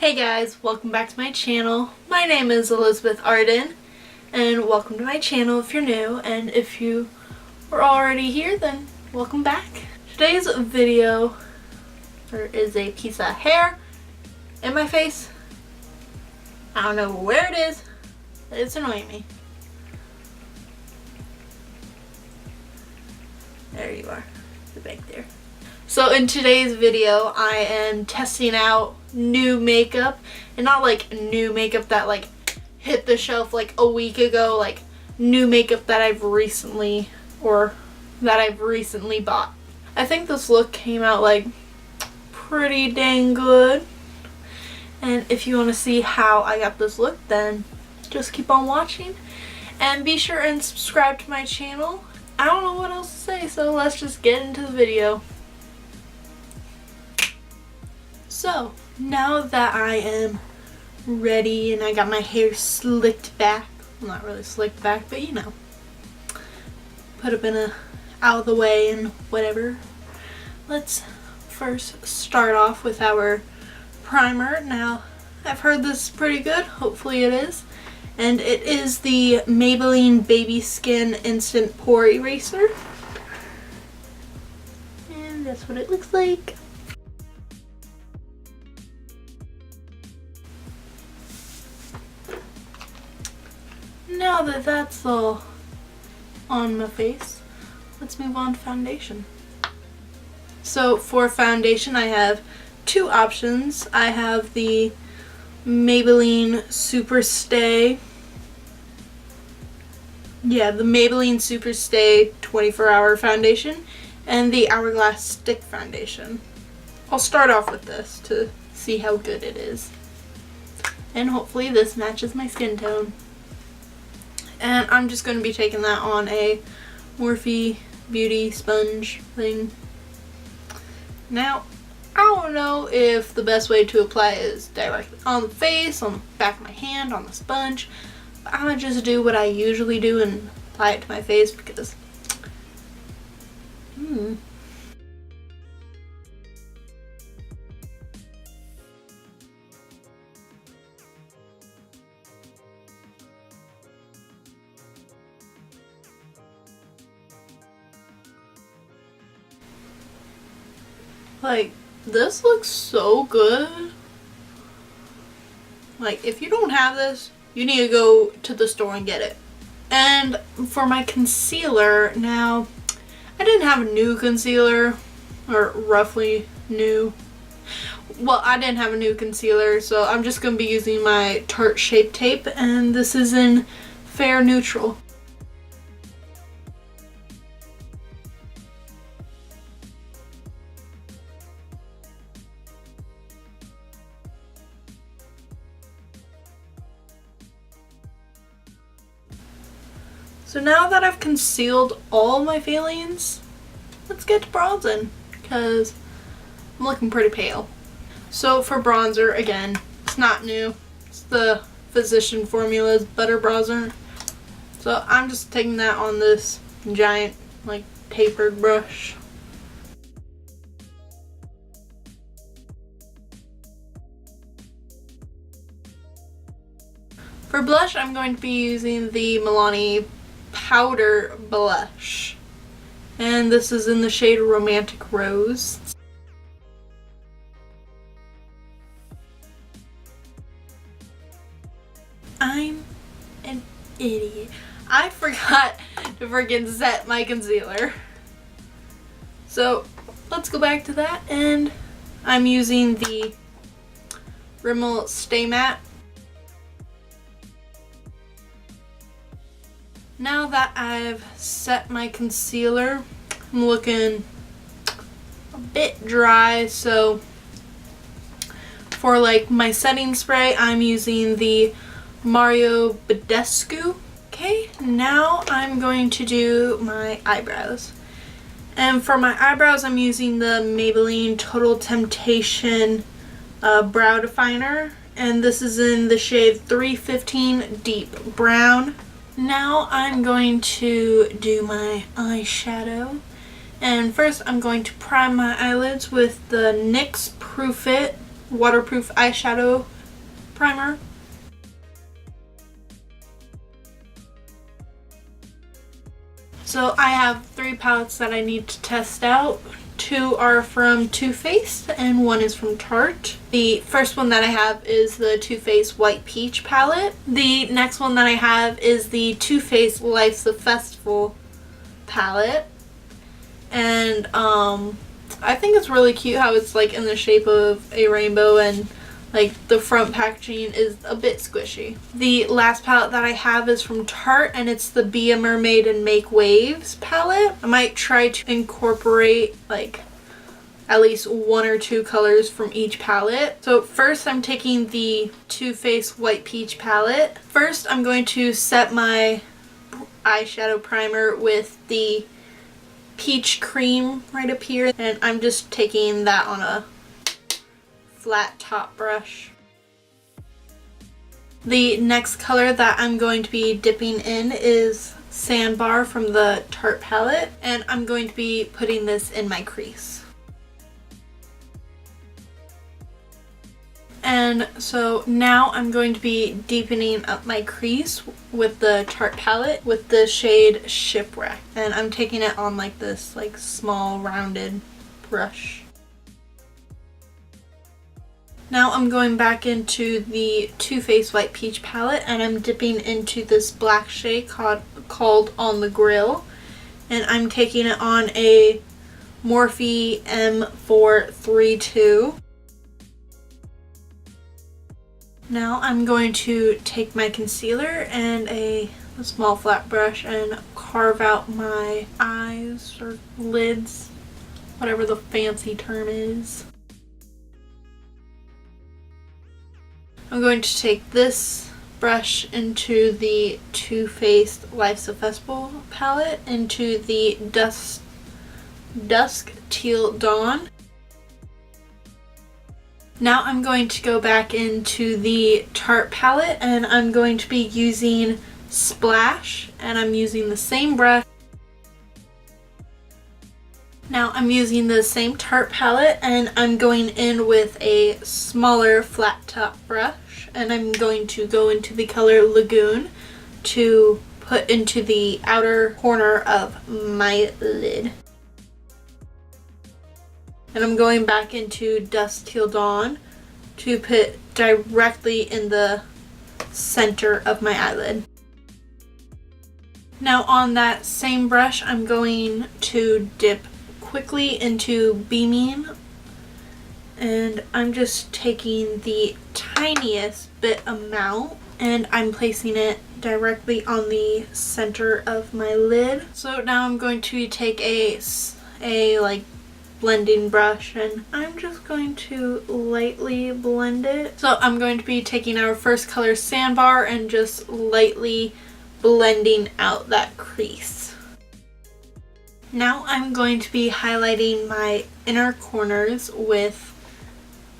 Hey guys, welcome back to my channel. My name is Elizabeth Arden, and welcome to my channel if you're new, and if you were already here, then welcome back. Today's video is a piece of hair in my face. I don't know where it is, but it's annoying me. There you are, back there. So in today's video, I am testing out new makeup, and not like new makeup that like hit the shelf like a week ago, like new makeup that I've recently bought. I think this look came out like pretty dang good, and if you want to see how I got this look, then just keep on watching and be sure and subscribe to my channel. I don't know what else to say, so let's just get into the video. So, now that I am ready and I got my hair slicked back, well, not really slicked back, but you know, put up in out of the way and whatever, let's first start off with our primer. Now, I've heard this is pretty good, hopefully it is, and it is the Maybelline Baby Skin Instant Pore Eraser, and that's what it looks like. Now that that's all on my face, let's move on to foundation. So for foundation, I have two options. I have the Maybelline Superstay. Yeah, the Maybelline Superstay 24-hour foundation and the Hourglass Stick foundation. I'll start off with this to see how good it is. And hopefully this matches my skin tone. And I'm just going to be taking that on a Morphe Beauty sponge thing. Now, I don't know if the best way to apply it is directly on the face, on the back of my hand, on the sponge. But I'm going to just do what I usually do and apply it to my face because like, this looks so good. Like, if you don't have this, you need to go to the store and get it. And for my concealer, now, I didn't have a new concealer, or roughly new. Well, I didn't have a new concealer, so I'm just going to be using my Tarte Shape Tape, and this is in Fair Neutral. So now that I've concealed all my failings, let's get to bronzing, because I'm looking pretty pale. So for bronzer, again, it's not new. It's the Physician Formula's Butter Bronzer. So I'm just taking that on this giant, like, tapered brush. For blush, I'm going to be using the Milani Powder Blush, and this is in the shade Romantic Rose. I'm an idiot. I forgot to freaking set my concealer. So let's go back to that, and I'm using the Rimmel Stay Matte. Now that I've set my concealer, I'm looking a bit dry, so for like my setting spray, I'm using the Mario Badescu. Okay, now I'm going to do my eyebrows. And for my eyebrows, I'm using the Maybelline Total Temptation Brow Definer, and this is in the shade 315 Deep Brown. Now I'm going to do my eyeshadow, and first I'm going to prime my eyelids with the NYX Proof It waterproof eyeshadow primer. So I have 3 palettes that I need to test out. 2 are from Too Faced and 1 is from Tarte. The first one that I have is the Too Faced White Peach palette. The next one that I have is the Too Faced Life's a Festival palette. And I think it's really cute how it's like in the shape of a rainbow, and like the front packaging is a bit squishy. The last palette that I have is from Tarte, and it's the Be a Mermaid and Make Waves palette. I might try to incorporate like at least 1 or 2 colors from each palette. So first I'm taking the Too Faced White Peach palette. First I'm going to set my eyeshadow primer with the peach cream right up here, and I'm just taking that on a flat top brush. The next color that I'm going to be dipping in is Sandbar from the Tarte palette, and I'm going to be putting this in my crease. And so now I'm going to be deepening up my crease with the Tarte palette with the shade Shipwreck, and I'm taking it on like this like small rounded brush. Now I'm going back into the Too Faced White Peach palette, and I'm dipping into this black shade called On the Grill, and I'm taking it on a Morphe M432. Now I'm going to take my concealer and a small flat brush and carve out my eyes or lids, whatever the fancy term is. I'm going to take this brush into the Too Faced Life's a Festival palette, into the Dusk Teal Dawn. Now I'm going to go back into the Tarte palette, and I'm going to be using Splash, and I'm using the same brush. Now I'm using the same Tarte palette, and I'm going in with a smaller flat top brush, and I'm going to go into the color Lagoon to put into the outer corner of my lid. And I'm going back into Dusk Teal Dawn to put directly in the center of my eyelid. Now on that same brush, I'm going to dip quickly into Beaming, and I'm just taking the tiniest bit amount and I'm placing it directly on the center of my lid. So now I'm going to take a like blending brush, and I'm just going to lightly blend it. So I'm going to be taking our first color Sandbar and just lightly blending out that crease. Now I'm going to be highlighting my inner corners with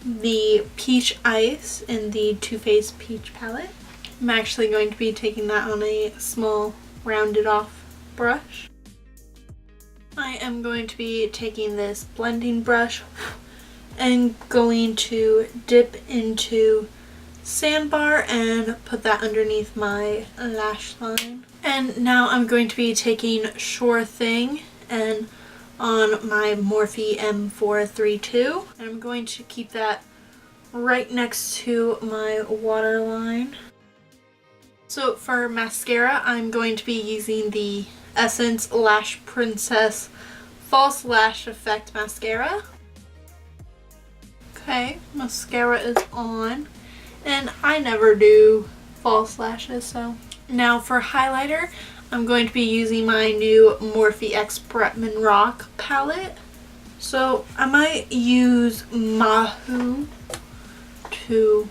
the Peach Ice in the Too Faced Peach palette. I'm actually going to be taking that on a small rounded off brush. I am going to be taking this blending brush and going to dip into Sandbar and put that underneath my lash line. And now I'm going to be taking Sure Thing and on my Morphe M432, and I'm going to keep that right next to my waterline. So for mascara, I'm going to be using the Essence Lash Princess False Lash Effect Mascara. Okay, mascara is on, and I never do false lashes, so. Now for highlighter, I'm going to be using my new Morphe X Bretman Rock palette. So I might use Mahou to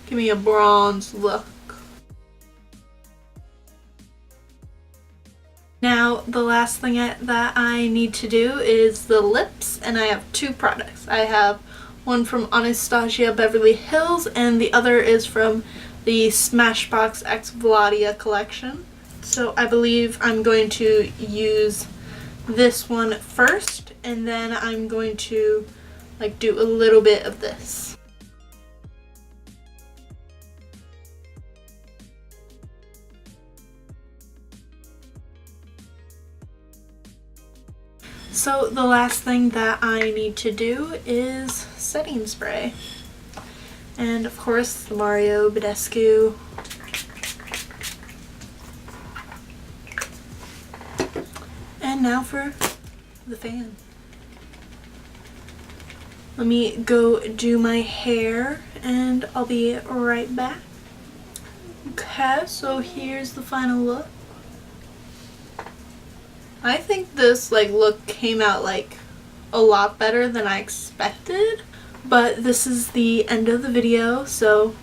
give me a bronze look. Now the last thing that I need to do is the lips, and I have 2 products. I have one from Anastasia Beverly Hills, and the other is from the Smashbox X Vladia collection. So I believe I'm going to use this one first, and then I'm going to like do a little bit of this. So the last thing that I need to do is setting spray. And of course the Mario Badescu. And now for the fan. Let me go do my hair and I'll be right back. Okay, so here's the final look. I think this look came out a lot better than I expected. But this is the end of the video, so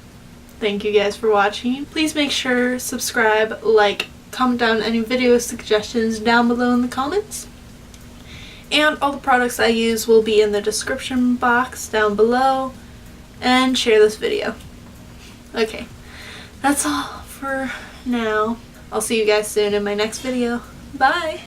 thank you guys for watching. Please make sure subscribe, like, comment down any video suggestions down below in the comments. And all the products I use will be in the description box down below. And share this video. Okay, that's all for now. I'll see you guys soon in my next video. Bye!